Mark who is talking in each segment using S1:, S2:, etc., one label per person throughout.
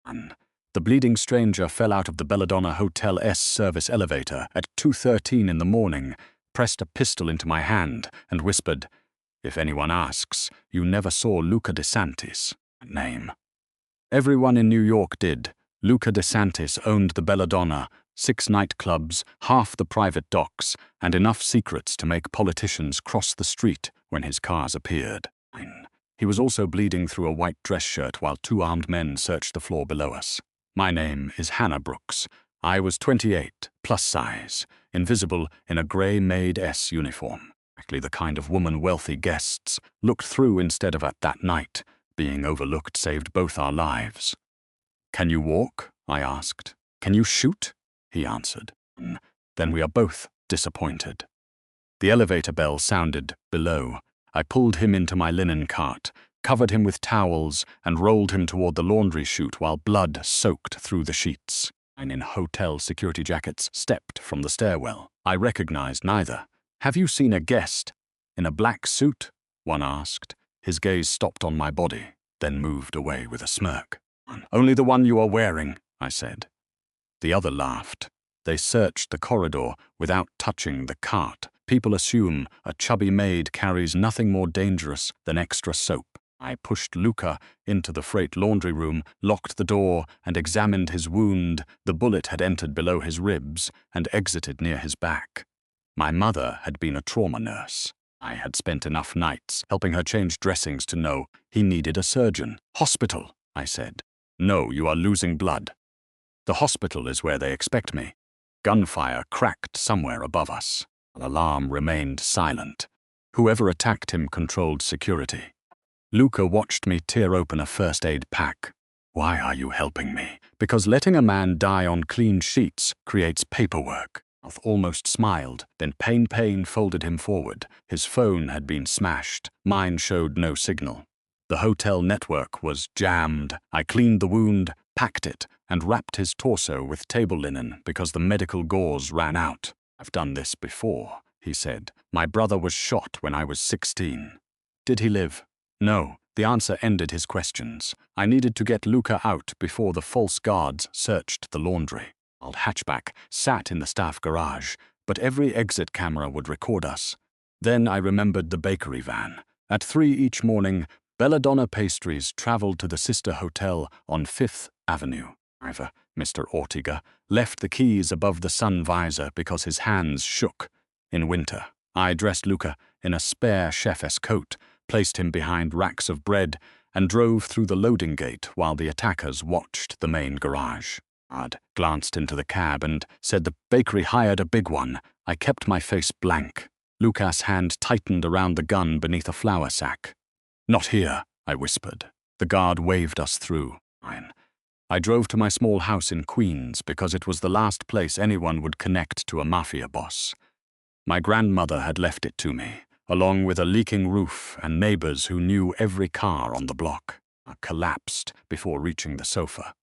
S1: The bleeding stranger fell out of the Belladonna Hotel S service elevator at 2:13 in the morning, pressed a pistol into my hand, and whispered, "If anyone asks, you never saw Luca DeSantis." Name. Everyone in New York did. Luca DeSantis owned the Belladonna, 6 nightclubs, half the private docks, and enough secrets to make politicians cross the street when his cars appeared. He was also bleeding through a white dress shirt while 2 armed men searched the floor below us. My name is Hannah Brooks. I was 28, plus size, invisible in a grey Maid S uniform. Exactly the kind of woman wealthy guests looked through instead of at that night. Being overlooked saved both our lives. "Can you walk?" I asked. "Can you shoot?" he answered. Then we are both disappointed. The elevator bell sounded below. I pulled him into my linen cart, covered him with towels, and rolled him toward the laundry chute while blood soaked through the sheets. Men in hotel security jackets stepped from the stairwell. I recognized neither. "Have you seen a guest in a black suit?" one asked. His gaze stopped on my body, then moved away with a smirk. "Only the one you are wearing," I said. The other laughed. They searched the corridor without touching the cart. People assume a chubby maid carries nothing more dangerous than extra soap. I pushed Luca into the freight laundry room, locked the door, and examined his wound. The bullet had entered below his ribs and exited near his back. My mother had been a trauma nurse. I had spent enough nights helping her change dressings to know he needed a surgeon. "Hospital," I said. "No, you are losing blood." "The hospital is where they expect me." Gunfire cracked somewhere above us. An alarm remained silent. Whoever attacked him controlled security. Luca watched me tear open a first aid pack. "Why are you helping me?" "Because letting a man die on clean sheets creates paperwork." Mouth almost smiled, then Pain folded him forward. His phone had been smashed. Mine showed no signal. The hotel network was jammed. I cleaned the wound, packed it, and wrapped his torso with table linen because the medical gauze ran out. "I've done this before," he said. "My brother was shot when I was 16. Did he live?" No. The answer ended his questions. I needed to get Luca out before the false guards searched the laundry. Old hatchback sat in the staff garage, but every exit camera would record us. Then I remembered the bakery van. At 3 each morning, Belladonna pastries traveled to the sister hotel on 5th Avenue. Mr. Ortega left the keys above the sun visor because his hands shook. In winter, I dressed Luca in a spare chef's coat, placed him behind racks of bread, and drove through the loading gate while the attackers watched the main garage. I'd glanced into the cab and said the bakery hired a big one. I kept my face blank. Luca's hand tightened around the gun beneath a flour sack. "Not here," I whispered. The guard waved us through. I drove to my small house in Queens because it was the last place anyone would connect to a mafia boss. My grandmother had left it to me, along with a leaking roof and neighbors who knew every car on the block. I collapsed before reaching the sofa.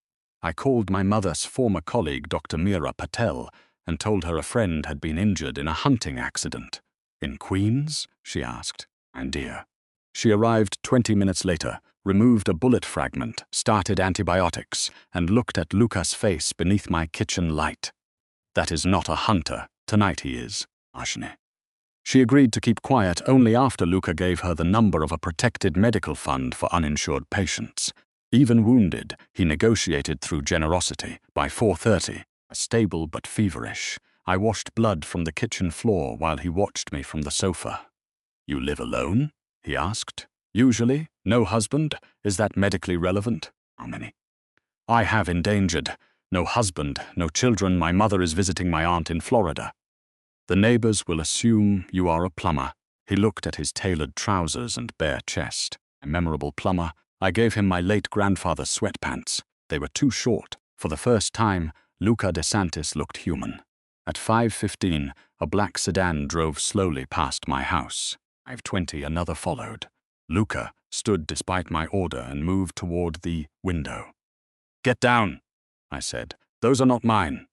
S1: I called my mother's former colleague, Dr. Meera Patel, and told her a friend had been injured in a hunting accident. "In Queens?" she asked. "And dear." She arrived 20 minutes later, removed a bullet fragment, started antibiotics, and looked at Luca's face beneath my kitchen light. "That is not a hunter. Tonight he is." Ashne. She agreed to keep quiet only after Luca gave her the number of a protected medical fund for uninsured patients. Even wounded, he negotiated through generosity. By 4:30, stable but feverish, I washed blood from the kitchen floor while he watched me from the sofa. "You live alone?" he asked. "Usually. No husband? Is that medically relevant?" "How many?" "I have endangered. No husband, no children. My mother is visiting my aunt in Florida." "The neighbors will assume you are a plumber." He looked at his tailored trousers and bare chest. A memorable plumber. I gave him my late grandfather's sweatpants. They were too short. For the first time, Luca DeSantis looked human. At 5:15, a black sedan drove slowly past my house. 5:20, another followed. Luca stood despite my order and moved toward the window. "Get down," I said. "Those are not mine."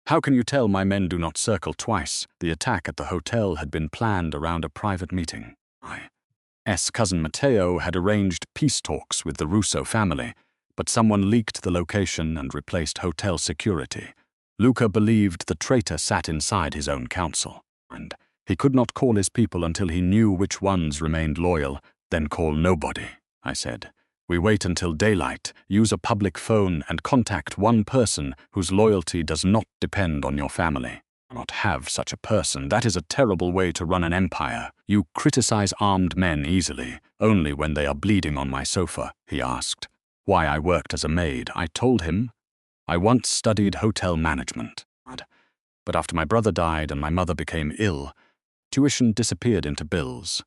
S1: "How can you tell my men do not circle twice?" The attack at the hotel had been planned around a private meeting. My cousin Matteo had arranged peace talks with the Russo family. but someone leaked the location and replaced hotel security. Luca believed the traitor sat inside his own council, and he could not call his people until he knew which ones remained loyal, then call nobody, I said. We wait until daylight, use a public phone, and contact one person whose loyalty does not depend on your family. Not have such a person. That is a terrible way to run an empire. You criticize armed men easily, only when they are bleeding on my sofa, he asked. Why I worked as a maid. I told him I once studied hotel management. But after my brother died and my mother became ill, tuition disappeared into bills.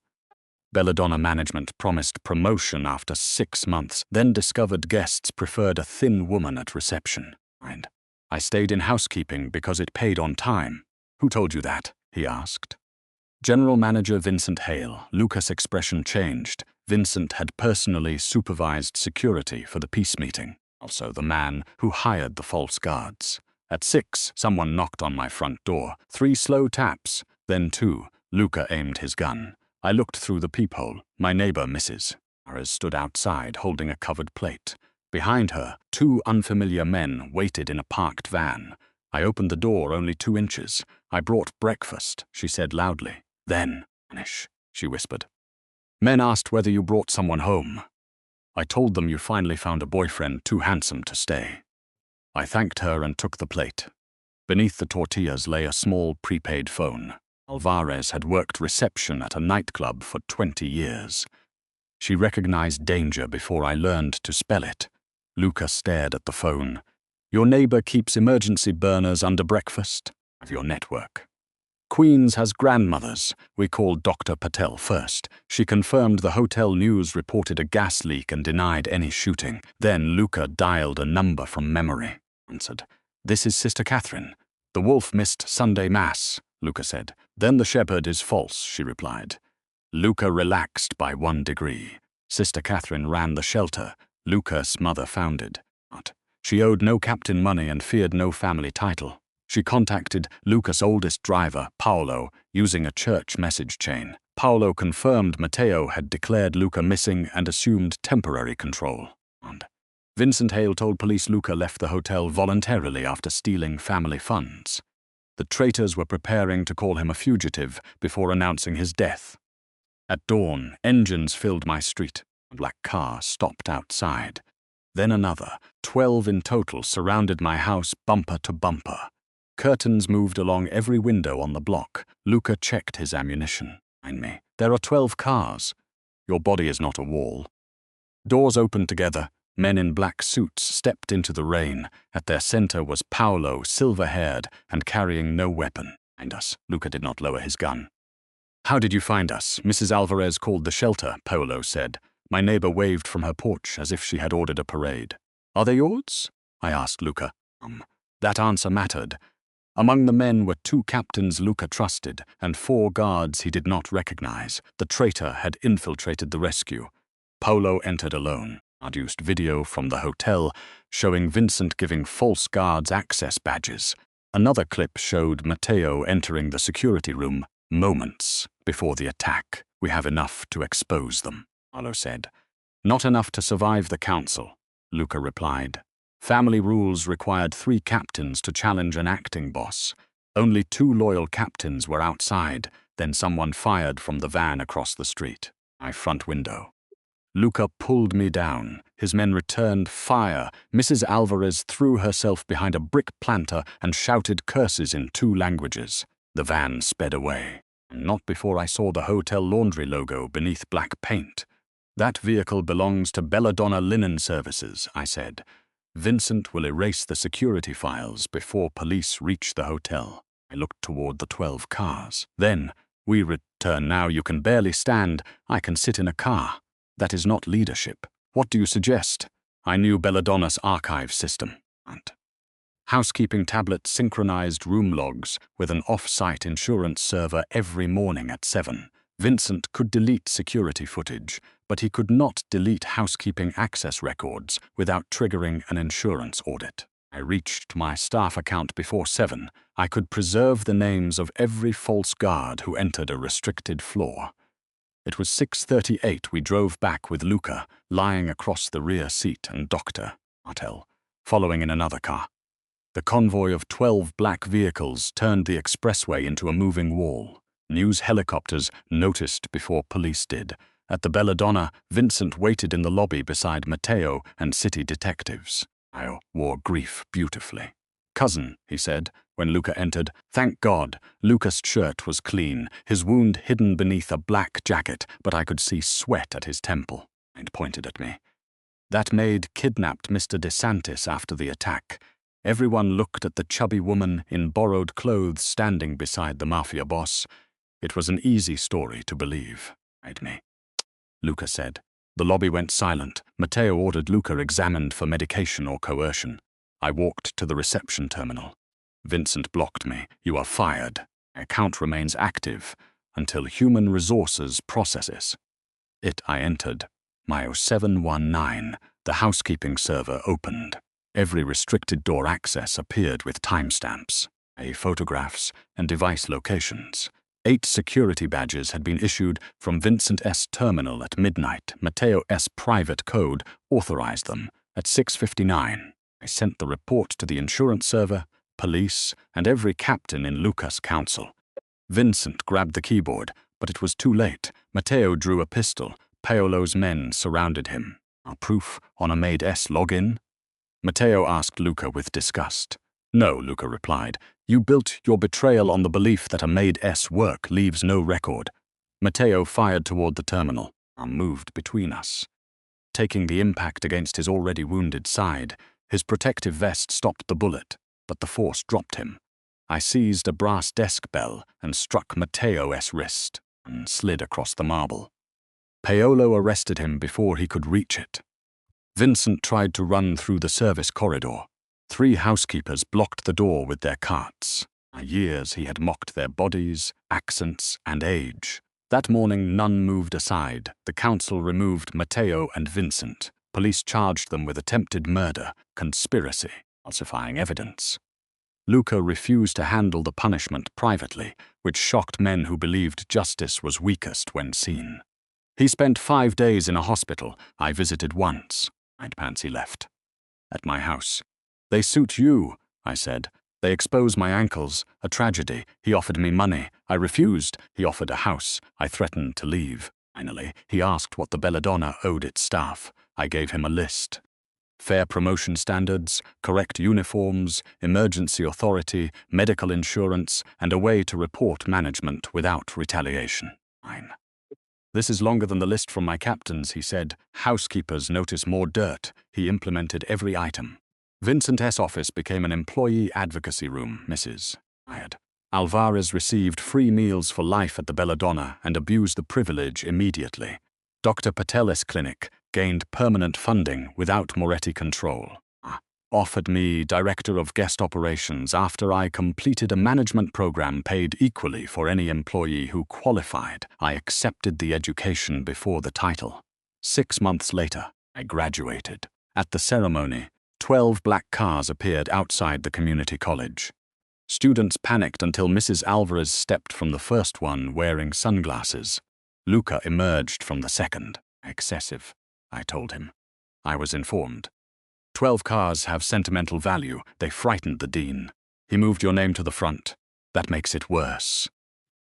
S1: Belladonna management promised promotion after 6 months, then discovered guests preferred a thin woman at reception. And I stayed in housekeeping because it paid on time. Who told you that? He asked. General Manager Vincent Hale. Lucas' expression changed. Vincent had personally supervised security for the peace meeting, also the man who hired the false guards. At 6, someone knocked on my front door. 3 slow taps, then 2. Luca aimed his gun. I looked through the peephole. My neighbor, Mrs. Ares, stood outside holding a covered plate. Behind her, 2 unfamiliar men waited in a parked van. I opened the door only 2 inches. I brought breakfast, she said loudly. Then, vanish, she whispered. Men asked whether you brought someone home. I told them you finally found a boyfriend too handsome to stay. I thanked her and took the plate. Beneath the tortillas lay a small prepaid phone. Alvarez had worked reception at a nightclub for 20 years. She recognized danger before I learned to spell it. Luca stared at the phone. Your neighbor keeps emergency burners under breakfast of your network. Queens has grandmothers. We called Dr. Patel first. She confirmed the hotel news reported a gas leak and denied any shooting. Then Luca dialed a number from memory. Answered. This is Sister Catherine. The wolf missed Sunday Mass, Luca said. Then the shepherd is false, she replied. Luca relaxed by 1 degree. Sister Catherine ran the shelter Luca's mother founded. She owed no captain money and feared no family title. She contacted Luca's oldest driver, Paolo, using a church message chain. Paolo confirmed Matteo had declared Luca missing and assumed temporary control. And Vincent Hale told police Luca left the hotel voluntarily after stealing family funds. The traitors were preparing to call him a fugitive before announcing his death. At dawn, engines filled my street. A black car stopped outside. Then another. 12 in total surrounded my house bumper to bumper. Curtains moved along every window on the block. Luca checked his ammunition. Behind me. There are 12 cars. Your body is not a wall. Doors opened together. Men in black suits stepped into the rain. At their center was Paolo, silver-haired and carrying no weapon. Behind us, Luca did not lower his gun. How did you find us? Mrs. Alvarez called the shelter, Paolo said. My neighbor waved from her porch as if she had ordered a parade. Are they yours? I asked Luca. That answer mattered. Among the men were 2 captains Luca trusted and 4 guards he did not recognize. The traitor had infiltrated the rescue. Paolo entered alone. Produced video from the hotel showing Vincent giving false guards access badges. Another clip showed Matteo entering the security room moments before the attack. We have enough to expose them, Paolo said. Not enough to survive the council, Luca replied. Family rules required 3 captains to challenge an acting boss. Only 2 loyal captains were outside, then someone fired from the van across the street. My front window. Luca pulled me down. His men returned fire. Mrs. Alvarez threw herself behind a brick planter and shouted curses in 2 languages. The van sped away. Not before I saw the hotel laundry logo beneath black paint. That vehicle belongs to Belladonna Linen Services, I said. Vincent will erase the security files before police reach the hotel. I looked toward the 12 cars. Then, we return now. You can barely stand. I can sit in a car. That is not leadership. What do you suggest? I knew Belladonna's archive system. And housekeeping tablet synchronized room logs with an off-site insurance server every morning at 7. Vincent could delete security footage, but he could not delete housekeeping access records without triggering an insurance audit. I reached my staff account before 7. I could preserve the names of every false guard who entered a restricted floor. It was 6:38 we drove back with Luca, lying across the rear seat, and Dr. Martel, following in another car. The convoy of 12 black vehicles turned the expressway into a moving wall. News helicopters noticed before police did. At the Belladonna, Vincent waited in the lobby beside Matteo and city detectives. I wore grief beautifully. "Cousin," he said, when Luca entered. Thank God, Luca's shirt was clean, his wound hidden beneath a black jacket, but I could see sweat at his temple, and pointed at me. "That maid kidnapped Mr. DeSantis after the attack." Everyone looked at the chubby woman in borrowed clothes standing beside the Mafia boss. It was an easy story to believe. "I'd me," Luca said. The lobby went silent. Matteo ordered Luca examined for medication or coercion. I walked to the reception terminal. Vincent blocked me. "You are fired. Account remains active until human resources processes." I entered. My 0719, the housekeeping server, opened. Every restricted door access appeared with timestamps, photographs, and device locations. 8 security badges had been issued from Vincent S. terminal at midnight. Matteo S. private code authorized them. At 6:59, I sent the report to the insurance server, police, and every captain in Luca's council. Vincent grabbed the keyboard, but it was too late. Matteo drew a pistol. Paolo's men surrounded him. "Our proof on a Maid S login?" Matteo asked Luca with disgust. "No," Luca replied. "You built your betrayal on the belief that a Maid S work leaves no record." Matteo fired toward the terminal. I moved between us. Taking the impact against his already wounded side, his protective vest stopped the bullet, but the force dropped him. I seized a brass desk bell and struck Matteo's wrist and slid across the marble. Paolo arrested him before he could reach it. Vincent tried to run through the service corridor. 3 housekeepers blocked the door with their carts. For years he had mocked their bodies, accents, and age. That morning none moved aside. The council removed Matteo and Vincent. Police charged them with attempted murder, conspiracy, falsifying evidence. Luca refused to handle the punishment privately, which shocked men who believed justice was weakest when seen. He spent 5 days in a hospital. I visited once. He left. At my house. "They suit you," I said. "They expose my ankles. A tragedy. He offered me money. I refused. He offered a house. I threatened to leave. Finally, he asked what the Belladonna owed its staff. I gave him a list. Fair promotion standards, correct uniforms, emergency authority, medical insurance, and a way to report management without retaliation. Fine. "This is longer than the list from my captains," he said. "Housekeepers notice more dirt." He implemented every item. Vincent S. office became an employee advocacy room, Mrs. Hired. Alvarez received free meals for life at the Belladonna and abused the privilege immediately. Dr. Patel's clinic gained permanent funding without Moretti control. Offered me director of guest operations after I completed a management program paid equally for any employee who qualified. I accepted the education before the title. 6 months later, I graduated. At the ceremony, 12 black cars appeared outside the community college. Students panicked until Mrs. Alvarez stepped from the first one wearing sunglasses. Luca emerged from the second. "Excessive," I told him. I was informed. 12 cars have sentimental value. They frightened the dean. He moved your name to the front. That makes it worse.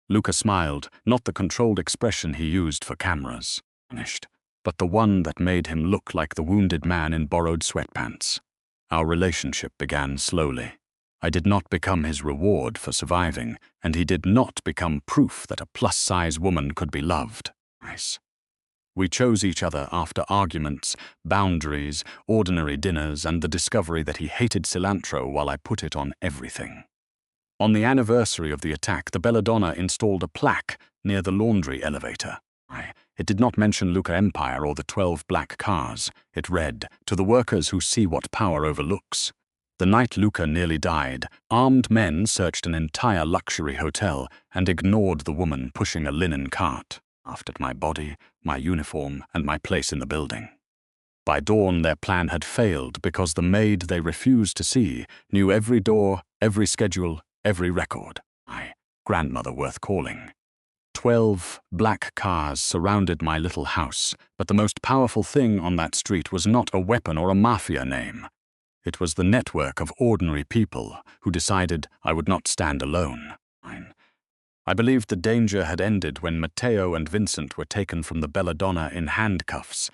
S1: Luca smiled, not the controlled expression he used for cameras, finished, but the one that made him look like the wounded man in borrowed sweatpants. Our relationship began slowly. I did not become his reward for surviving, and he did not become proof that a plus-size woman could be loved. Nice. We chose each other after arguments, boundaries, ordinary dinners, and the discovery that he hated cilantro while I put it on everything. On the anniversary of the attack, the Belladonna installed a plaque near the laundry elevator. It did not mention Luca Empire or the 12 black cars. It read, "To the workers who see what power overlooks." The night Luca nearly died, armed men searched an entire luxury hotel and ignored the woman pushing a linen cart, after my body, my uniform, and my place in the building. By dawn, their plan had failed because the maid they refused to see knew every door, every schedule, every record. My grandmother worth calling. 12 black cars surrounded my little house, but the most powerful thing on that street was not a weapon or a mafia name. It was the network of ordinary people who decided I would not stand alone. I believed the danger had ended when Matteo and Vincent were taken from the Belladonna in handcuffs,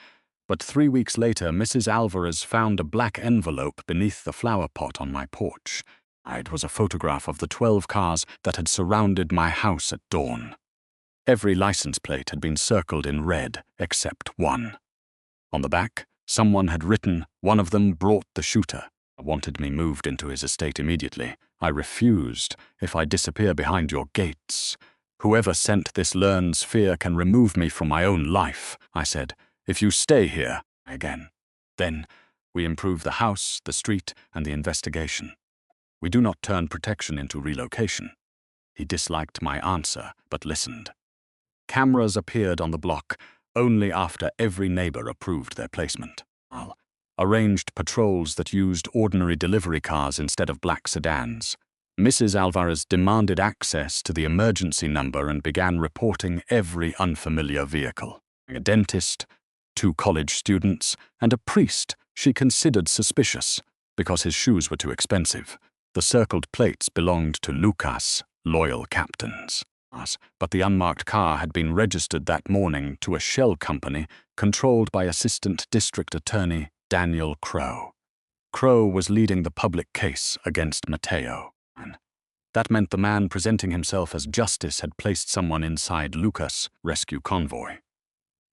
S1: but 3 weeks later Mrs. Alvarez found a black envelope beneath the flower pot on my porch. It was a photograph of the 12 cars that had surrounded my house at dawn. Every license plate had been circled in red except one. On the back, someone had written, "One of them brought the shooter." Wanted me moved into his estate immediately. I refused. "If I disappear behind your gates, whoever sent this learns fear can remove me from my own life," I said. "If you stay here," again. Then we improve the house, the street, and the investigation. We do not turn protection into relocation. He disliked my answer, but listened. Cameras appeared on the block only after every neighbor approved their placement. Arranged patrols that used ordinary delivery cars instead of black sedans. Mrs. Alvarez demanded access to the emergency number and began reporting every unfamiliar vehicle. A dentist, 2 college students, and a priest she considered suspicious because his shoes were too expensive. The circled plates belonged to Lucas, loyal captains. But the unmarked car had been registered that morning to a shell company controlled by Assistant District Attorney Daniel Crow. Crow was leading the public case against Matteo. That meant the man presenting himself as justice had placed someone inside Lucas' rescue convoy.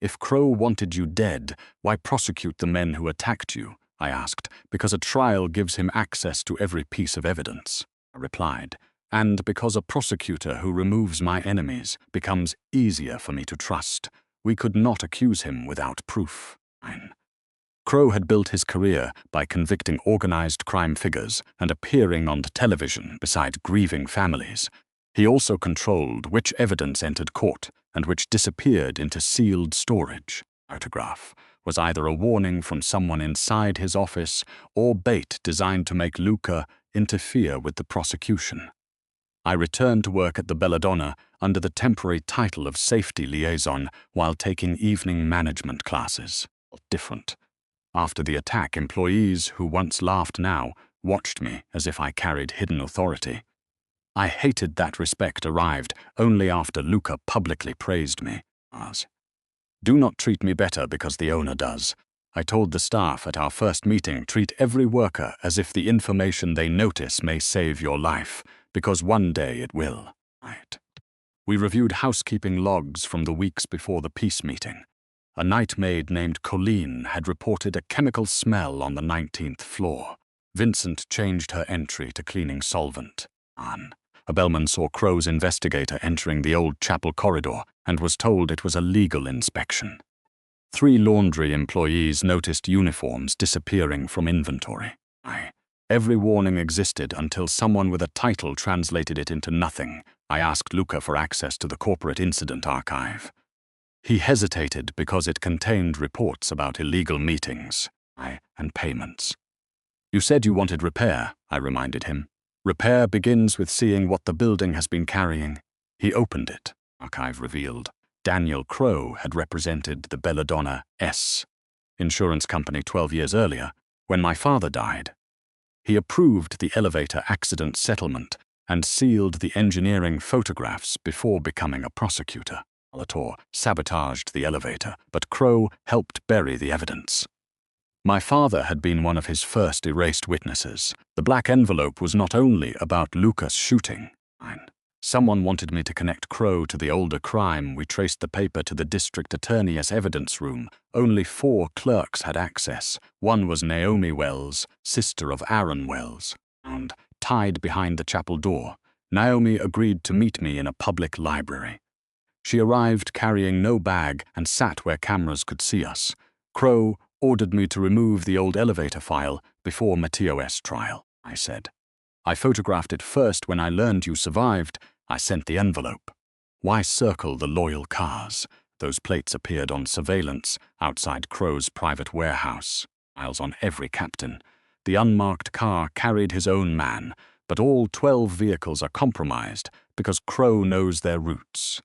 S1: "If Crow wanted you dead, why prosecute the men who attacked you?" I asked. "Because a trial gives him access to every piece of evidence," I replied. "And because a prosecutor who removes my enemies becomes easier for me to trust. We could not accuse him without proof." Crow had built his career by convicting organized crime figures and appearing on television beside grieving families. He also controlled which evidence entered court and which disappeared into sealed storage. Autograph was either a warning from someone inside his office or bait designed to make Luca interfere with the prosecution. I returned to work at the Belladonna under the temporary title of safety liaison while taking evening management classes. Different. After the attack, employees who once laughed now watched me as if I carried hidden authority. I hated that respect arrived only after Luca publicly praised me. "Do not treat me better because the owner does." I told the staff at our first meeting, "Treat every worker as if the information they notice may save your life, because one day it will." We reviewed housekeeping logs from the weeks before the peace meeting. A night maid named Colleen had reported a chemical smell on the 19th floor. Vincent changed her entry to cleaning solvent. A bellman saw Crow's investigator entering the old chapel corridor and was told it was a legal inspection. 3 laundry employees noticed uniforms disappearing from inventory. Every warning existed until someone with a title translated it into nothing. I asked Luca for access to the corporate incident archive. He hesitated because it contained reports about illegal meetings and payments. "You said you wanted repair," I reminded him. "Repair begins with seeing what the building has been carrying." He opened it. Archive revealed Daniel Crow had represented the Belladonna S insurance company 12 years earlier when my father died. He approved the elevator accident settlement and sealed the engineering photographs before becoming a prosecutor. Alator sabotaged the elevator, but Crow helped bury the evidence. My father had been one of his first erased witnesses. The black envelope was not only about Lucas shooting. Someone wanted me to connect Crow to the older crime. We traced the paper to the district attorney's evidence room. Only 4 clerks had access. One was Naomi Wells, sister of Aaron Wells, and tied behind the chapel door. Naomi agreed to meet me in a public library. She arrived carrying no bag and sat where cameras could see us. Crow ordered me to remove the old elevator file before Matteo's trial, I said. "I photographed it first when I learned you survived. I sent the envelope." Why circle the loyal cars? Those plates appeared on surveillance outside Crow's private warehouse. Miles on every captain. The unmarked car carried his own man, but all 12 vehicles are compromised because Crow knows their routes.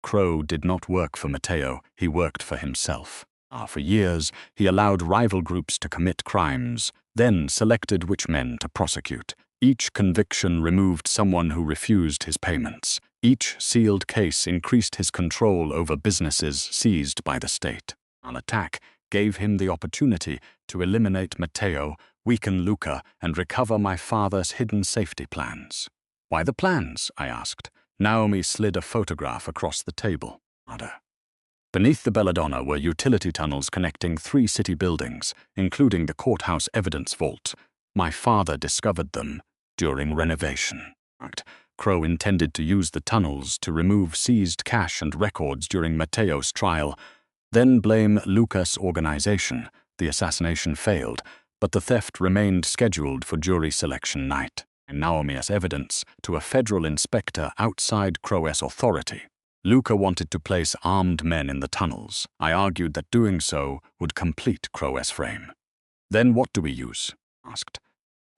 S1: Crow did not work for Matteo, he worked for himself. For years, he allowed rival groups to commit crimes, then selected which men to prosecute. Each conviction removed someone who refused his payments. Each sealed case increased his control over businesses seized by the state. An attack gave him the opportunity to eliminate Matteo, weaken Luca, and recover my father's hidden safety plans. Why the plans? I asked. Naomi slid a photograph across the table. Beneath the Belladonna were utility tunnels connecting 3 city buildings, including the courthouse evidence vault. My father discovered them during renovation. Crow intended to use the tunnels to remove seized cash and records during Matteo's trial, then blame Luca's organization. The assassination failed, but the theft remained scheduled for jury selection night, and Naomi as evidence to a federal inspector outside Crow's authority. Luca wanted to place armed men in the tunnels. I argued that doing so would complete Crow's frame. Then what do we use? Asked.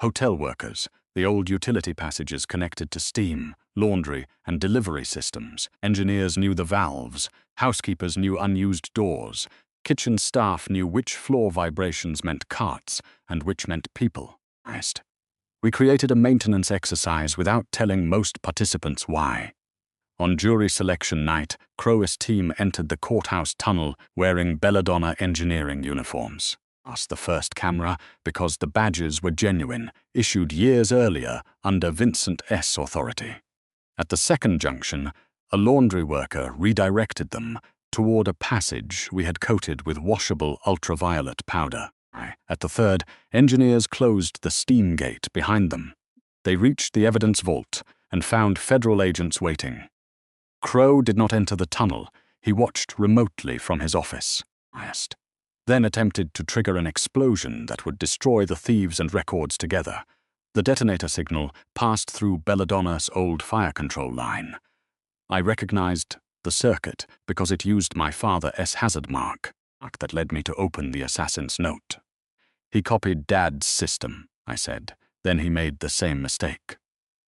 S1: Hotel workers, the old utility passages connected to steam, laundry, and delivery systems. Engineers knew the valves, housekeepers knew unused doors, kitchen staff knew which floor vibrations meant carts and which meant people. We created a maintenance exercise without telling most participants why. On jury selection night, Crow's team entered the courthouse tunnel wearing Belladonna engineering uniforms. Asked the first camera because the badges were genuine, issued years earlier under Vincent S. authority. At the second junction, a laundry worker redirected them toward a passage we had coated with washable ultraviolet powder. At the third, engineers closed the steam gate behind them. They reached the evidence vault and found federal agents waiting. Crow did not enter the tunnel. He watched remotely from his office. Then attempted to trigger an explosion that would destroy the thieves and records together. The detonator signal passed through Belladonna's old fire control line. I recognized the circuit because it used my father's hazard mark that led me to open the assassin's note. He copied Dad's system, I said. Then he made the same mistake.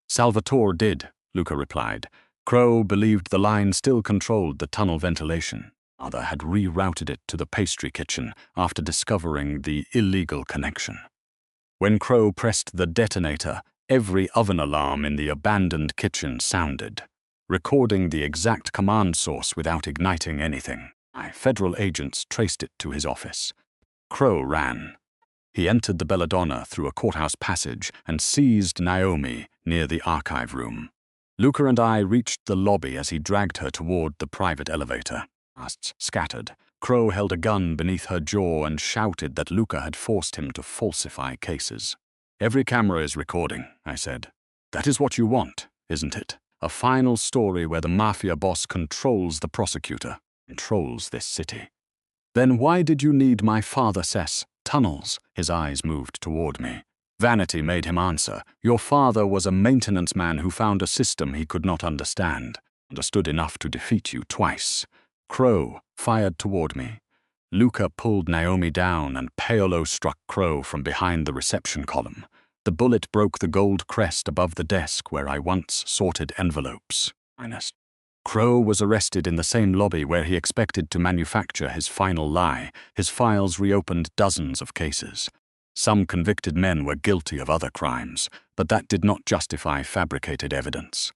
S1: Salvatore did, Luca replied. Crow believed the line still controlled the tunnel ventilation. Other had rerouted it to the pastry kitchen after discovering the illegal connection. When Crow pressed the detonator, every oven alarm in the abandoned kitchen sounded, recording the exact command source without igniting anything. Federal agents traced it to his office. Crow ran. He entered the Belladonna through a courthouse passage and seized Naomi near the archive room. Luca and I reached the lobby as he dragged her toward the private elevator. Scattered. Crow held a gun beneath her jaw and shouted that Luca had forced him to falsify cases. Every camera is recording, I said. That is what you want, isn't it? A final story where the Mafia boss controls the prosecutor, controls this city. Then why did you need my father's tunnels? His eyes moved toward me. Vanity made him answer. Your father was a maintenance man who found a system he could not understand. Understood enough to defeat you twice. Crow fired toward me. Luca pulled Naomi down and Paolo struck Crow from behind the reception column. The bullet broke the gold crest above the desk where I once sorted envelopes. Crow was arrested in the same lobby where he expected to manufacture his final lie. His files reopened dozens of cases. Some convicted men were guilty of other crimes, but that did not justify fabricated evidence.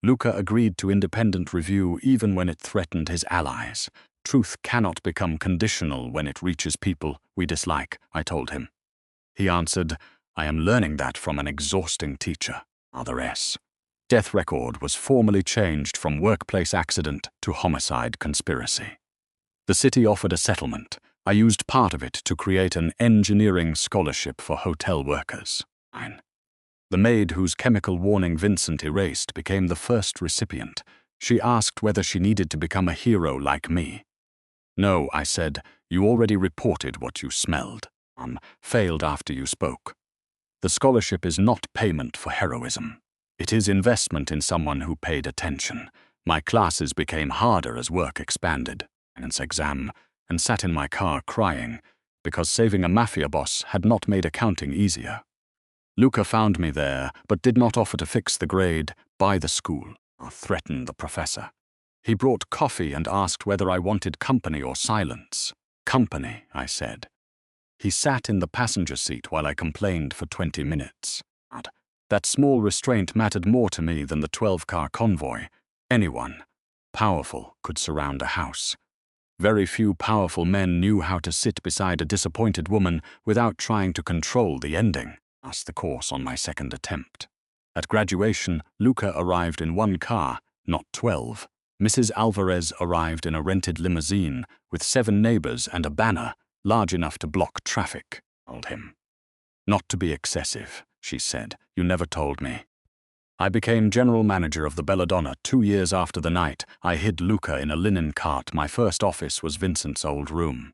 S1: Luca agreed to independent review even when it threatened his allies. Truth cannot become conditional when it reaches people we dislike, I told him. He answered, I am learning that from an exhausting teacher. Death record was formally changed from workplace accident to homicide conspiracy. The city offered a settlement. I used part of it to create an engineering scholarship for hotel workers. The maid whose chemical warning Vincent erased became the first recipient. She asked whether she needed to become a hero like me. No, I said, you already reported what you smelled. Failed after you spoke. The scholarship is not payment for heroism. It is investment in someone who paid attention. My classes became harder as work expanded. Exam, and sat in my car crying, because saving a Mafia boss had not made accounting easier. Luca found me there, but did not offer to fix the grade, buy the school, or threaten the professor. He brought coffee and asked whether I wanted company or silence. Company, I said. He sat in the passenger seat while I complained for 20 minutes. That small restraint mattered more to me than the 12-car convoy. Anyone powerful could surround a house. Very few powerful men knew how to sit beside a disappointed woman without trying to control the ending. Passed the course on my second attempt. At graduation, Luca arrived in one car, not 12. Mrs. Alvarez arrived in a rented limousine with 7 neighbors and a banner large enough to block traffic. Told him. Not to be excessive, she said. You never told me. I became general manager of the Belladonna 2 years after the night I hid Luca in a linen cart. My first office was Vincent's old room.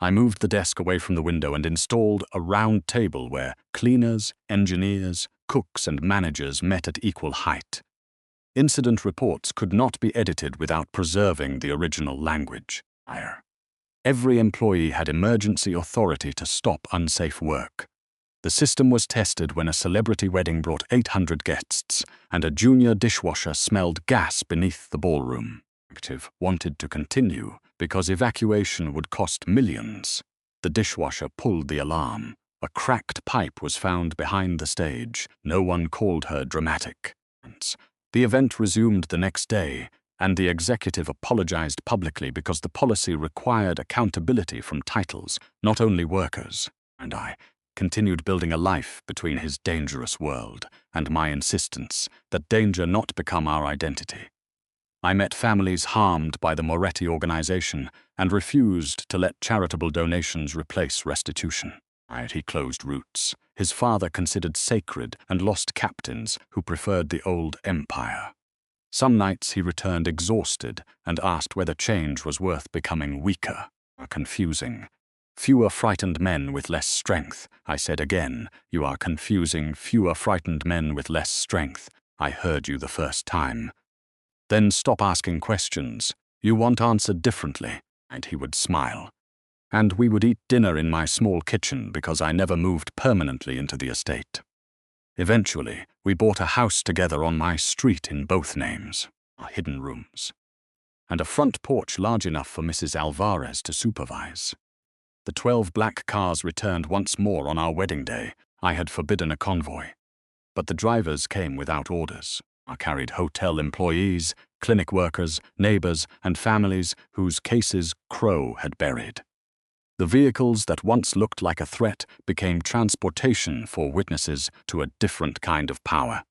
S1: I moved the desk away from the window and installed a round table where cleaners, engineers, cooks, and managers met at equal height. Incident reports could not be edited without preserving the original language. Every employee had emergency authority to stop unsafe work. The system was tested when a celebrity wedding brought 800 guests and a junior dishwasher smelled gas beneath the ballroom. Active wanted to continue because evacuation would cost millions. The dishwasher pulled the alarm. A cracked pipe was found behind the stage. No one called her dramatic. The event resumed the next day, and the executive apologized publicly because the policy required accountability from titles, not only workers. And I continued building a life between his dangerous world and my insistence that danger not become our identity. I met families harmed by the Moretti organization and refused to let charitable donations replace restitution. He closed routes. His father considered sacred and lost captains who preferred the old empire. Some nights he returned exhausted and asked whether change was worth becoming weaker. Confusing. Fewer frightened men with less strength. I said again, you are confusing fewer frightened men with less strength. I heard you the first time. Then stop asking questions. You want answered differently. And he would smile. And we would eat dinner in my small kitchen because I never moved permanently into the estate. Eventually, we bought a house together on my street in both names, our hidden rooms, and a front porch large enough for Mrs. Alvarez to supervise. The 12 black cars returned once more on our wedding day. I had forbidden a convoy. But the drivers came without orders. I carried hotel employees, clinic workers, neighbors, and families whose cases Crow had buried. The vehicles that once looked like a threat became transportation for witnesses to a different kind of power.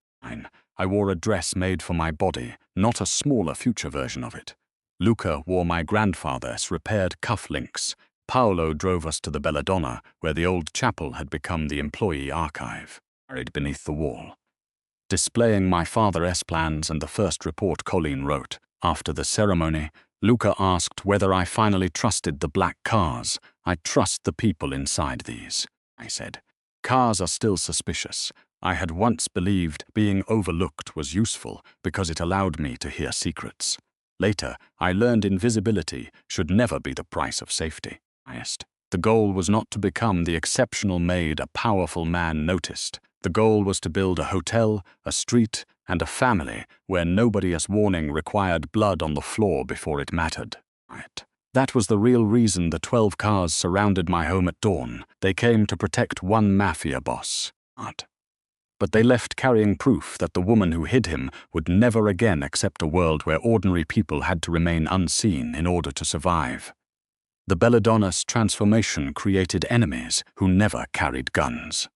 S1: I wore a dress made for my body, not a smaller future version of it. Luca wore my grandfather's repaired cufflinks. Paolo drove us to the Belladonna, where the old chapel had become the employee archive, buried beneath the wall. Displaying my father's plans and the first report Colleen wrote. After the ceremony, Luca asked whether I finally trusted the black cars. I trust the people inside these, I said. Cars are still suspicious. I had once believed being overlooked was useful because it allowed me to hear secrets. Later, I learned invisibility should never be the price of safety. The goal was not to become the exceptional maid a powerful man noticed. The goal was to build a hotel, a street, and a family where nobody's warning required blood on the floor before it mattered. That was the real reason the 12 cars surrounded my home at dawn. They came to protect one mafia boss. But they left carrying proof that the woman who hid him would never again accept a world where ordinary people had to remain unseen in order to survive. The Belladonna's transformation created enemies who never carried guns.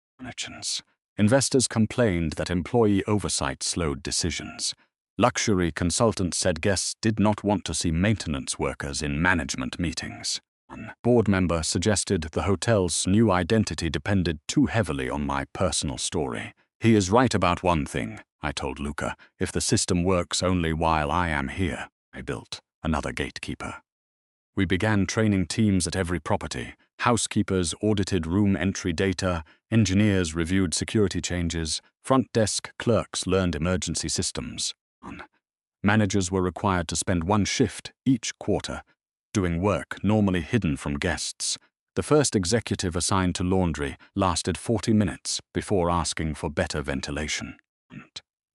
S1: Investors complained that employee oversight slowed decisions. Luxury consultants said guests did not want to see maintenance workers in management meetings. One board member suggested the hotel's new identity depended too heavily on my personal story. He is right about one thing, I told Luca. If the system works only while I am here, I built another gatekeeper. We began training teams at every property. Housekeepers audited room entry data, engineers reviewed security changes, front desk clerks learned emergency systems. Managers were required to spend 1 shift each quarter, doing work normally hidden from guests. The first executive assigned to laundry lasted 40 minutes before asking for better ventilation.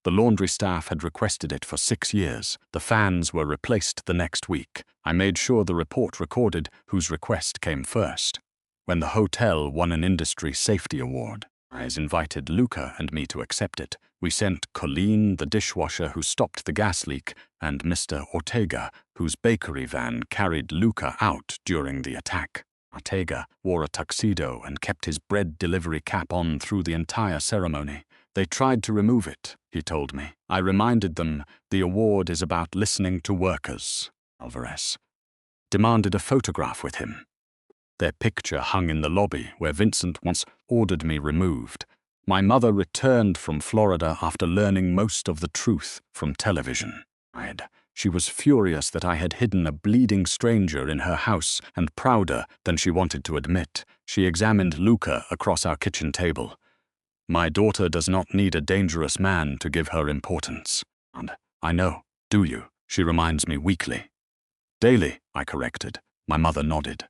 S1: The laundry staff had requested it for 6 years. The fans were replaced the next week. I made sure the report recorded whose request came first. When the hotel won an industry safety award, I invited Luca and me to accept it. We sent Colleen, the dishwasher who stopped the gas leak, and Mr. Ortega, whose bakery van carried Luca out during the attack. Ortega wore a tuxedo and kept his bread delivery cap on through the entire ceremony. They tried to remove it, he told me. I reminded them the award is about listening to workers. Alvarez demanded a photograph with him. Their picture hung in the lobby where Vincent once ordered me removed. My mother returned from Florida after learning most of the truth from television. She was furious that I had hidden a bleeding stranger in her house, and prouder than she wanted to admit, she examined Luca across our kitchen table. My daughter does not need a dangerous man to give her importance. And I know, do you? She reminds me weekly. Daily, I corrected. My mother nodded.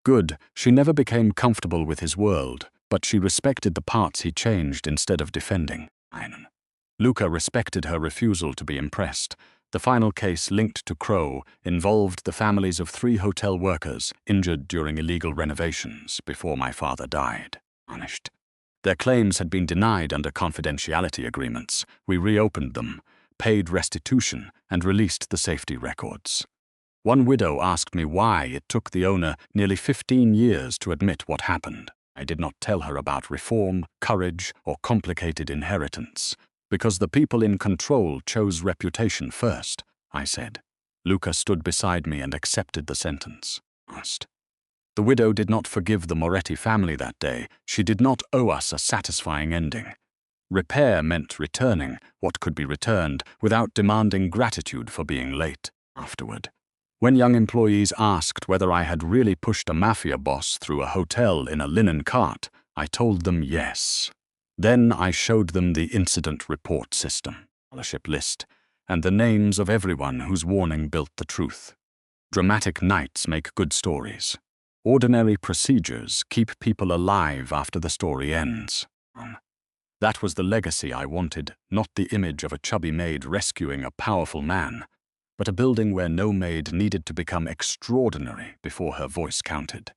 S1: Good, she never became comfortable with his world, but she respected the parts he changed instead of defending. Luca respected her refusal to be impressed. The final case linked to Crow involved the families of 3 hotel workers injured during illegal renovations before my father died. Their claims had been denied under confidentiality agreements. We reopened them, paid restitution, and released the safety records. One widow asked me why it took the owner nearly 15 years to admit what happened. I did not tell her about reform, courage, or complicated inheritance. Because the people in control chose reputation first, I said. Luca stood beside me and accepted the sentence. The widow did not forgive the Moretti family that day. She did not owe us a satisfying ending. Repair meant returning what could be returned without demanding gratitude for being late afterward. When young employees asked whether I had really pushed a mafia boss through a hotel in a linen cart, I told them yes. Then I showed them the incident report system, scholarship list, and the names of everyone whose warning built the truth. Dramatic nights make good stories. Ordinary procedures keep people alive after the story ends. That was the legacy I wanted, not the image of a chubby maid rescuing a powerful man, but a building where no maid needed to become extraordinary before her voice counted.